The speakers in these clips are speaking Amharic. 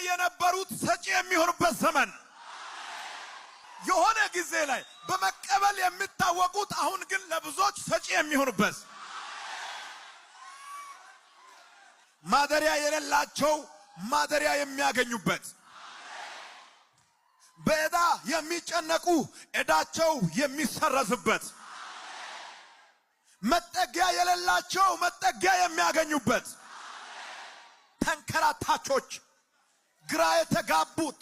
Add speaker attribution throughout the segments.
Speaker 1: የነበሩት ሰጪ የሚሆኑበት ዘመን የሆነ ጊዜ ላይ በመቀበል የሚታወቁት አሁን ግን ለብዙዎች ሰጪ የሚሆኑበት ማደሪያ የሌላቸው ማደሪያ የሚያገኙበት በዕዳ የሚጨነቁ ዕዳቸው የሚሰረዝበት መጠጊያ የሌላቸው መጠጊያ የሚያገኙበት ተንከራታቾች ግራ የተጋቡት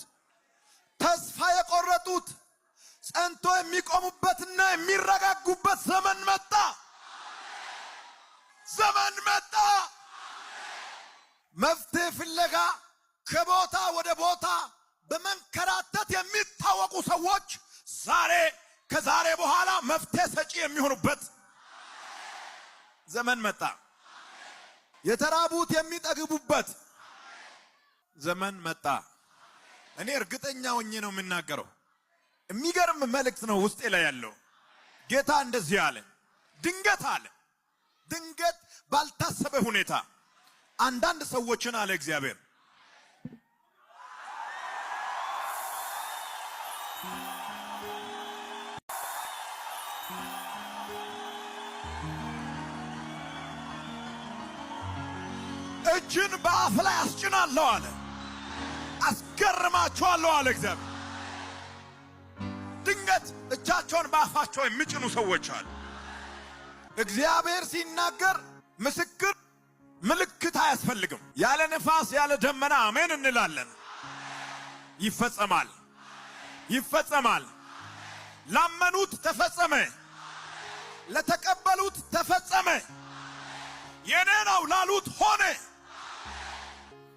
Speaker 1: ተስፋ የቆረጡት ጸንቶ የሚቆሙበትና የሚረጋጉበት ዘመን መጣ። ዘመን መጣ። መፍትሄ ፍለጋ ከቦታ ወደ ቦታ በመንከራተት የሚታወቁ ሰዎች ዛሬ ከዛሬ በኋላ መፍትሄ ሰጪ የሚሆኑበት ዘመን መጣ። የተራቡት የሚጠግቡበት ዘመን መጣ። እኔ እርግጠኛ ሆኜ ነው የምናገረው። የሚገርም መልእክት ነው ውስጤ ላይ ያለው። ጌታ እንደዚህ አለ። ድንገት ባልታሰበ ሁኔታ አንዳንድ ሰዎችን አለ እግዚአብሔር እጅን በአፍ ላይ አስጭናለሁ አለ። አስገርማቸዋለሁ አለ እግዚአብሔር። ድንገት እጃቸውን በአፋቸው የሚጭኑ ሰዎች አሉ። እግዚአብሔር ሲናገር ምስክር ምልክት አያስፈልግም። ያለ ነፋስ ያለ ደመና አሜን እንላለን። ይፈጸማል፣ ይፈጸማል። ላመኑት ተፈጸመ፣ ለተቀበሉት ተፈጸመ፣ የኔ ነው ላሉት ሆነ።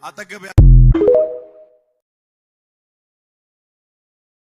Speaker 1: አጠገብ